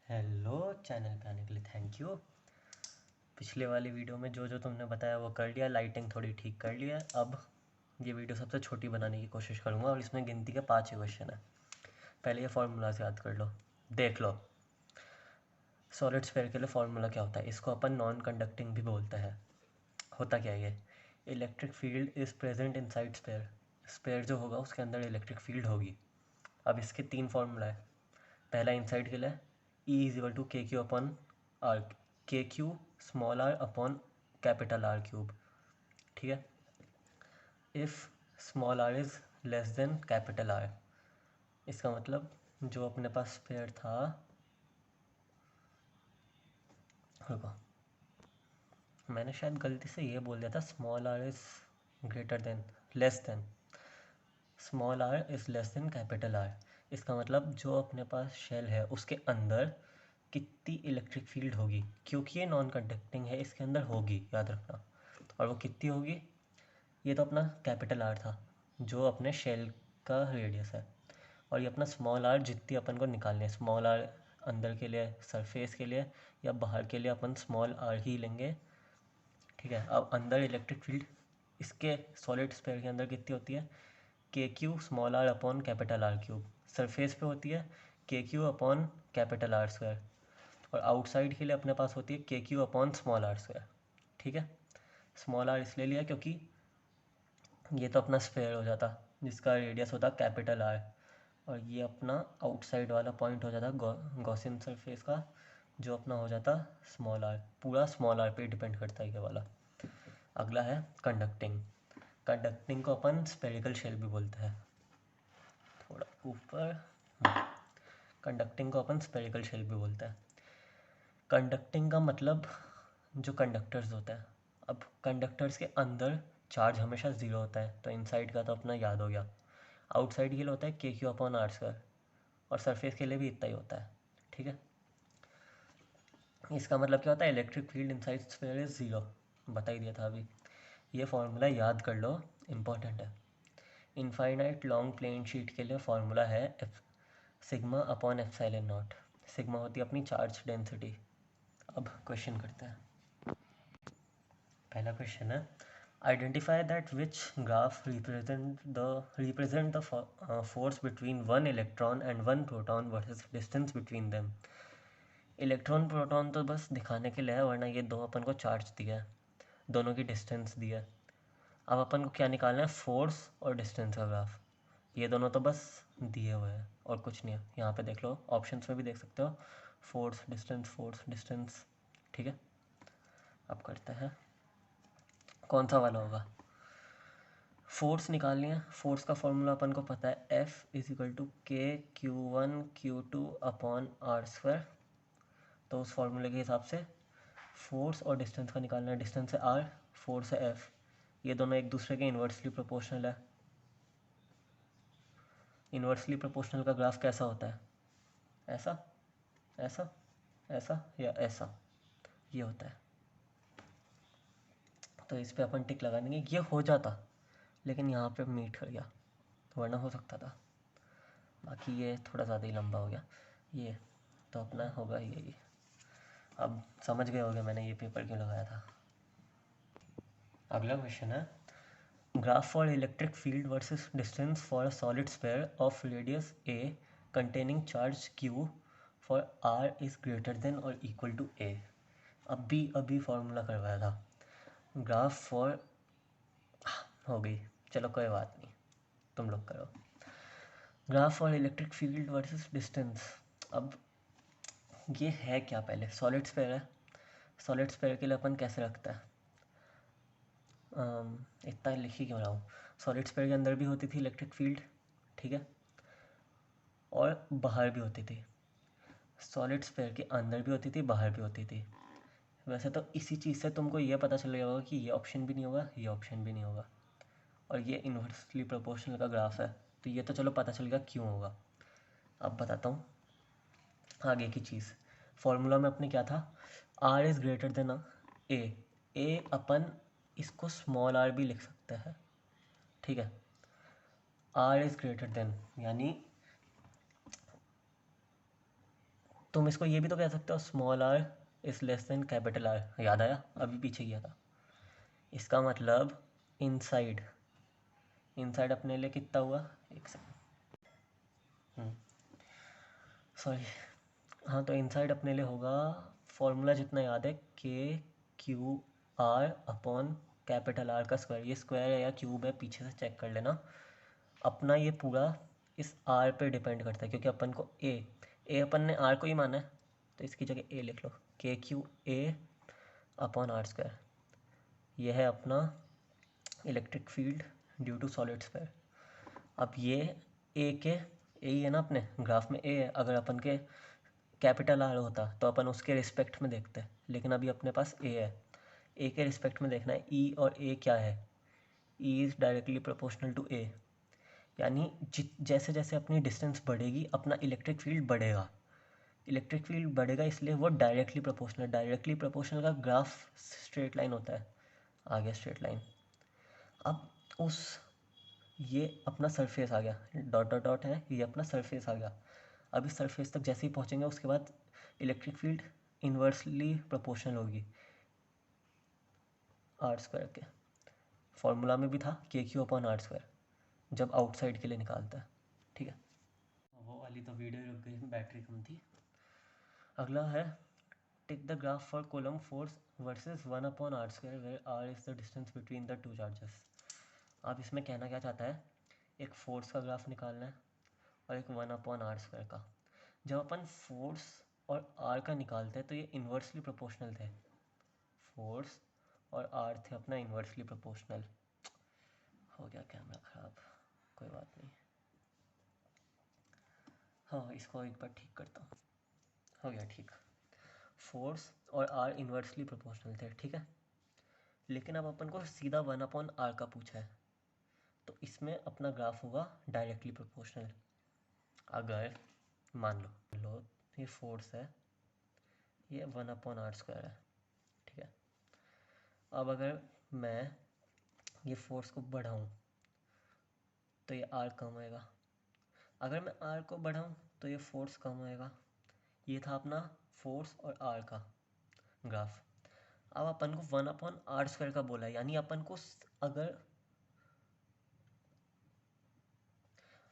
Hello, channel पे आने के लिए थैंक यू। पिछले वाली वीडियो में जो जो तुमने बताया वो कर लिया, लाइटिंग थोड़ी ठीक कर लिया। अब ये वीडियो सबसे छोटी बनाने की कोशिश करूँगा और इसमें गिनती के 5 ही क्वेश्चन है। पहले ये फार्मूलाज याद कर लो, देख लो। सॉलिड स्फीयर के लिए फार्मूला क्या होता है? इसको अपन नॉन कंडक्टिंग भी बोलते हैं। होता क्या है ये? Electric field is present inside sphere. Sphere जो होगा उसके अंदर इलेक्ट्रिक फील्ड होगी। अब इसके 3 फार्मूला है। पहला इनसाइड के लिए E is equal to k q upon r, k q small r upon capital R cube. ठीक है। If small r is less than capital R, इसका मतलब जो अपने पास स्फीयर था, रुको, मैंने शायद गलती से ये बोल दिया था small r is greater than, less than, small r is less than capital R. इसका मतलब जो अपने पास शेल है उसके अंदर कितनी इलेक्ट्रिक फील्ड होगी, क्योंकि ये नॉन कंडक्टिंग है, इसके अंदर होगी, याद रखना। और वो कितनी होगी? ये तो अपना कैपिटल आर था जो अपने शेल का रेडियस है, और ये अपना स्मॉल आर जितनी अपन को निकालनी है। स्मॉल आर अंदर के लिए, सरफेस के लिए या बाहर के लिए अपन स्मॉल आर ही लेंगे। ठीक है। अब अंदर इलेक्ट्रिक फील्ड इसके सॉलिड स्फीयर के अंदर कितनी होती है? K q small r upon capital R cube. Surface पे होती है k q upon capital R square, और आउटसाइड के लिए अपने पास होती है k q upon small r square. ठीक है। स्मॉल आर इसलिए लिया क्योंकि ये तो अपना स्फीयर हो जाता जिसका रेडियस होता कैपिटल आर, और ये अपना आउटसाइड वाला पॉइंट हो जाता गॉसियन सरफेस का, जो अपना हो जाता स्मॉल आर। पूरा स्मॉल आर पे डिपेंड करता है ये वाला। अगला है कंडक्टिंग। कंडक्टिंग को अपन स्फेरिकल शेल भी बोलते हैं। थोड़ा ऊपर, कंडक्टिंग को अपन स्फेरिकल शेल भी बोलते हैं। कंडक्टिंग का मतलब जो कंडक्टर्स होते हैं। अब कंडक्टर्स के अंदर चार्ज हमेशा ज़ीरो होता है, तो इनसाइड का तो अपना याद हो गया। आउटसाइड के लिए होता है k q upon r square, और सरफेस के लिए भी इतना ही होता है। ठीक है। इसका मतलब क्या होता है? Electric field inside sphere is zero. बता ही दिया था अभी। ये फार्मूला याद कर लो, इम्पॉर्टेंट है। इनफाइनाइट लॉन्ग प्लेन शीट के लिए फार्मूला है F sigma upon epsilon not. Sigma होती है अपनी चार्ज डेंसिटी। अब क्वेश्चन करते हैं। पहला क्वेश्चन है, identify that which graph represent the force between one electron and one proton versus distance between them. Electron proton तो बस दिखाने के लिए है, वरना ये दो अपन को चार्ज दिया है, दोनों की डिस्टेंस दी है। अब अपन को क्या निकालना है? फोर्स और डिस्टेंस का ग्राफ। ये दोनों तो बस दिए हुए हैं और कुछ नहीं है। यहाँ पे देख लो, ऑप्शंस में भी देख सकते हो, फोर्स डिस्टेंस। ठीक है। अब करते हैं, कौन सा वाला होगा? फोर्स निकालनी है। फोर्स का फॉर्मूला अपन को पता है, F इज इक्वल टू के Q1 Q2 upon r square. तो उस फॉर्मूले के हिसाब से फोर्स और डिस्टेंस का निकालना है। डिस्टेंस है R, फोर्स है F। ये दोनों एक दूसरे के इन्वर्सली प्रोपोर्शनल है। इन्वर्सली प्रोपोर्शनल का ग्राफ कैसा होता है? ऐसा, ऐसा, ऐसा या ऐसा, ये होता है। तो इस पे अपन टिक लगा देंगे। ये हो जाता, लेकिन यहाँ पे मीट कर गया, वरना हो सकता था। बाकी ये थोड़ा ज़्यादा ही लंबा हो गया। ये तो अपना होगा ये। अब समझ गए होगे मैंने ये पेपर क्यों लगाया था। अगला क्वेश्चन है, graph for electric field versus distance for a solid sphere of radius A containing charge q for r is greater than और इक्वल टू a। अभी फार्मूला करवाया था। ग्राफ फॉर, हो गई, चलो कोई बात नहीं, तुम लोग करो। Graph for electric field versus distance. अब ये है क्या? पहले सॉलिड स्फीयर है। सॉलिड स्फीयर के लिए अपन कैसे रखता है? इतना लिख ही क्यों रहा हूँ। सॉलिड स्फीयर के अंदर भी होती थी इलेक्ट्रिक फील्ड, ठीक है, और बाहर भी होती थी। सॉलिड स्फीयर के अंदर भी होती थी, बाहर भी होती थी। वैसे तो इसी चीज़ से तुमको ये पता चल गया होगा कि ये ऑप्शन भी नहीं होगा, ये ऑप्शन भी नहीं होगा, और ये इन्वर्सली प्रोपोर्शनल का ग्राफ है, तो ये तो चलो पता चल गया क्यों होगा। अब बताता हूँ आगे की चीज़। फॉर्मूला में अपने क्या था? R इज़ ग्रेटर देन ए अपन इसको स्मॉल r भी लिख सकते हैं। ठीक है। R इज़ ग्रेटर देन यानी तुम इसको ये भी तो कह सकते हो small r is less than capital R, याद आया अभी पीछे किया था। इसका मतलब इनसाइड, इनसाइड अपने लिए कितना हुआ, एक सेकंड, सॉरी, हाँ तो इनसाइड अपने लिए होगा, फॉर्मूला जितना याद है, k Q R upon capital are का स्क्वायर। ये स्क्वायर है या क्यूब है पीछे से चेक कर लेना। अपना ये पूरा इस आर पे डिपेंड करता है, क्योंकि अपन को ए अपन ने आर को ही माना है, तो इसकी जगह ए लिख लो, k q a upon r square. ये है अपना electric field due to solid square. अब ये ए ही है ना, अपने ग्राफ में ए है। अगर अपन के कैपिटल आर होता तो अपन उसके रिस्पेक्ट में देखते, लेकिन अभी अपने पास ए है, ए के रिस्पेक्ट में देखना है। ई और ए क्या है, E is directly proportional to ए, यानी जैसे जैसे अपनी डिस्टेंस बढ़ेगी अपना इलेक्ट्रिक फील्ड बढ़ेगा। इलेक्ट्रिक फील्ड बढ़ेगा इसलिए वो डायरेक्टली प्रोपोर्शनल का ग्राफ स्ट्रेट लाइन होता है, आगे स्ट्रेट लाइन। अब उस ये अपना सरफेस आ गया, डॉट डॉट डॉट है, ये अपना सरफेस आ गया। अब इस सरफेस तक जैसे ही पहुँचेंगे उसके बाद इलेक्ट्रिक फील्ड इन्वर्सली प्रोपोर्शनल होगी आर स्क्वायर के। फॉर्मूला में भी था k q upon r square, जब आउटसाइड के लिए निकालता है, ठीक है। वो वाली तो वीडियो रुक गई, बैटरी कम थी। अगला है take the graph for Coulomb force versus 1/r square where r is the distance between the two charges. आप इसमें कहना क्या चाहता है, एक फोर्स का ग्राफ निकालना है और एक 1/r स्क्वायर का। जब अपन फोर्स और r का निकालते हैं तो ये इन्वर्सली प्रोपोर्शनल थे, फोर्स और r थे अपना इन्वर्सली प्रोपोर्शनल। हो गया कैमरा ख़राब, कोई बात नहीं, हाँ इसको एक बार ठीक करता हूँ, हो गया ठीक। फोर्स और r इन्वर्सली प्रोपोर्शनल थे, ठीक है। लेकिन अब अपन को सीधा 1/r का पूछा है, तो इसमें अपना ग्राफ होगा डायरेक्टली प्रोपोर्शनल। अगर मान लो ये फोर्स है, ये 1/r स्क्वायर है, ठीक है। अब अगर मैं ये फोर्स को बढ़ाऊँ तो ये r कम होएगा, अगर मैं r को बढ़ाऊँ तो ये फोर्स कम होएगा। ये था अपना फोर्स और r का ग्राफ। अब अपन को 1/r स्क्वायर का बोला है, यानी अपन को अगर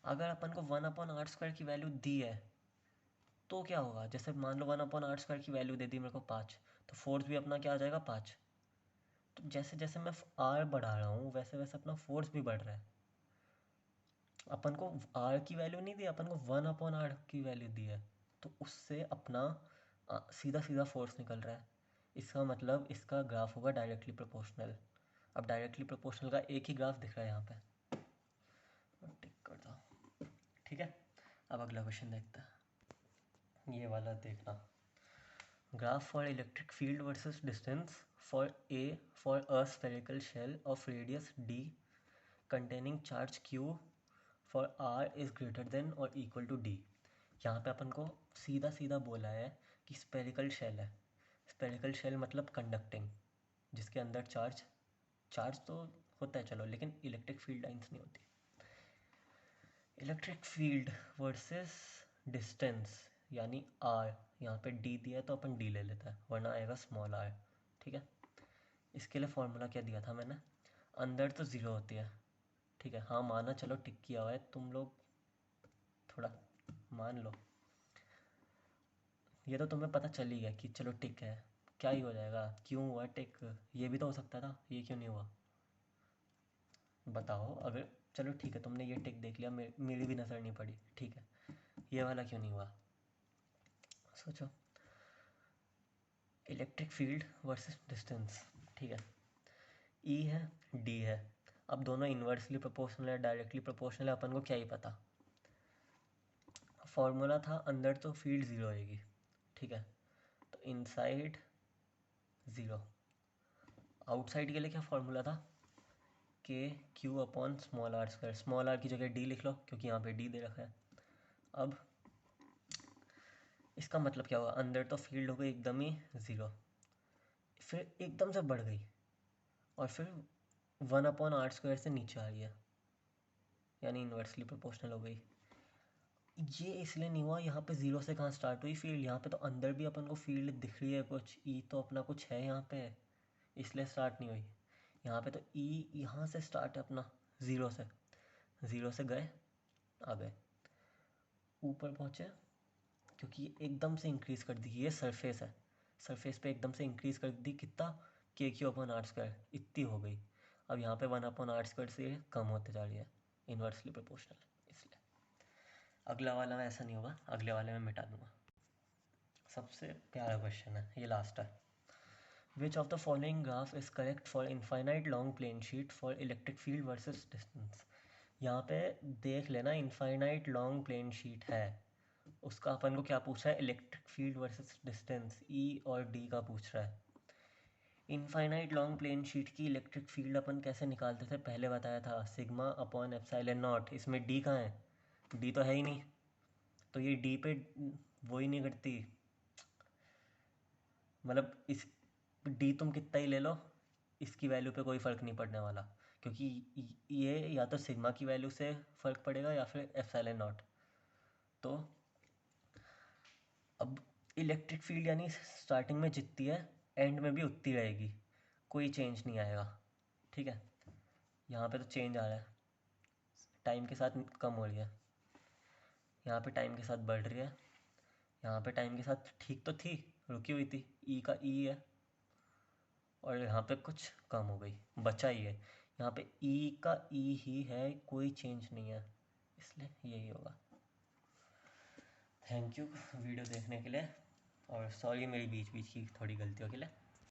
अपन को 1/r स्क्वायर की वैल्यू दी है तो क्या होगा, जैसे मान लो 1/r स्क्वायर की वैल्यू दे दी मेरे को 5, तो फोर्स भी अपना क्या आ जाएगा 5। तो जैसे जैसे मैं r बढ़ा रहा हूँ वैसे वैसे अपना फोर्स भी बढ़ रहा है। अपन को r की वैल्यू नहीं दी, अपन को 1/r की वैल्यू दी है, तो उससे अपना सीधा सीधा फोर्स निकल रहा है। इसका मतलब इसका ग्राफ होगा डायरेक्टली प्रोपोर्शनल। अब डायरेक्टली प्रोपोर्शनल का एक ही ग्राफ दिख रहा है यहाँ पे, टिक कर दो, ठीक है। अब अगला क्वेश्चन देखते हैं, ये वाला देखना, graph for electric field versus distance for a spherical shell of radius d containing charge q for r is greater than और इक्वल टू d। यहाँ पे अपन को सीधा सीधा बोला है कि स्फेरिकल शेल है। स्फेरिकल शेल मतलब कंडक्टिंग, जिसके अंदर चार्ज तो होता है चलो, लेकिन इलेक्ट्रिक फील्ड लाइंस नहीं होती। इलेक्ट्रिक फील्ड वर्सेस डिस्टेंस यानी r, यहाँ पे d दिया है तो अपन d ले लेता है, वरना आएगा स्मॉल r, ठीक है। इसके लिए फॉर्मूला क्या दिया था मैंने, अंदर तो ज़ीरो होती है, ठीक है। हाँ माना, चलो टिक किया हुआ है, तुम लोग थोड़ा मान लो, ये तो तुम्हें पता चल ही गया कि चलो टिक है, क्या ही हो जाएगा, क्यों हुआ टिक, ये भी तो हो सकता था, ये क्यों नहीं हुआ बताओ। अगर चलो ठीक है तुमने ये टिक देख लिया, मेरी भी नज़र नहीं पड़ी, ठीक है, ये वाला क्यों नहीं हुआ, सोचो। इलेक्ट्रिक फील्ड वर्सेस डिस्टेंस, ठीक है, ई है डी है। अब दोनों इन्वर्सली प्रोपोर्शनल है, डायरेक्टली प्रोपोर्शनल है, अपन को क्या ही पता। फॉर्मूला था अंदर तो फील्ड ज़ीरो आएगी, ठीक है, तो इनसाइड ज़ीरो। आउटसाइड के लिए क्या फॉर्मूला था, k q upon small r square. Small r की जगह डी लिख लो क्योंकि यहाँ पे डी दे रखा है। अब इसका मतलब क्या हुआ, अंदर तो फील्ड हो गई एकदम ही ज़ीरो, फिर एकदम से बढ़ गई और फिर 1/r स्क्वायर से नीचे आ रही है, यानी इन्वर्सली प्रोपोर्शनल हो गई। ये इसलिए नहीं हुआ, यहाँ पे ज़ीरो से कहाँ स्टार्ट हुई फील्ड, यहाँ पे तो अंदर भी अपन को फील्ड दिख रही है कुछ, ई तो अपना कुछ है यहाँ पे, इसलिए स्टार्ट नहीं हुई। यहाँ पे तो ई यहाँ से स्टार्ट है अपना, ज़ीरो से, ज़ीरो से गए, आ गए ऊपर पहुँचे, क्योंकि ये एकदम से इंक्रीज़ कर दी, ये सरफेस है, सरफेस पे एकदम से इंक्रीज़ कर दी कितना, के क्यू अपन आर स्क्वायर इतनी हो गई। अब यहाँ पे वन अपन आर स्क्वायर से ये कम होते जा रही है, इन्वर्सली प्रोपोर्शनल, इसलिए अगला वाला में ऐसा नहीं होगा, अगले वाले में मिटा दूंगा। सबसे प्यारा क्वेश्चन है ये, लास्ट है। Which of the following graph is correct for infinite long plane sheet for electric field versus distance. यहाँ पे देख लेना, इनफाइनाइट लॉन्ग प्लेन शीट है, उसका अपन को क्या पूछ रहा है, इलेक्ट्रिक फील्ड वर्सेस डिस्टेंस, ई और डी का पूछ रहा है। इनफाइनाइट लॉन्ग प्लेन शीट की इलेक्ट्रिक फील्ड अपन कैसे निकालते थे, पहले बताया था, सिग्मा अपॉन एप्सिलॉन नॉट। इसमें डी कहाँ है, डी तो है ही नहीं, तो ये डी पे वो ही नहीं करती, मतलब इस डी तुम कितना ही ले लो, इसकी वैल्यू पे कोई फ़र्क नहीं पड़ने वाला, क्योंकि ये या तो सिग्मा की वैल्यू से फ़र्क पड़ेगा या फिर एप्सिलॉन नॉट। तो अब इलेक्ट्रिक फील्ड यानी स्टार्टिंग में जितनी है एंड में भी उतनी रहेगी, कोई चेंज नहीं आएगा, ठीक है। यहाँ पे तो चेंज आ रहा है, टाइम के साथ कम हो रही है, यहाँ पे टाइम के साथ बढ़ रही है, यहाँ पे टाइम के साथ ठीक तो थी, रुकी हुई थी, ई का ई है, और यहाँ पे कुछ कम हो गई, बचा ही है, यहाँ पे ई का ई ही है, कोई चेंज नहीं है, इसलिए यही होगा। थैंक यू वीडियो देखने के लिए, और सॉरी मेरी बीच बीच की थोड़ी गलतियों के लिए।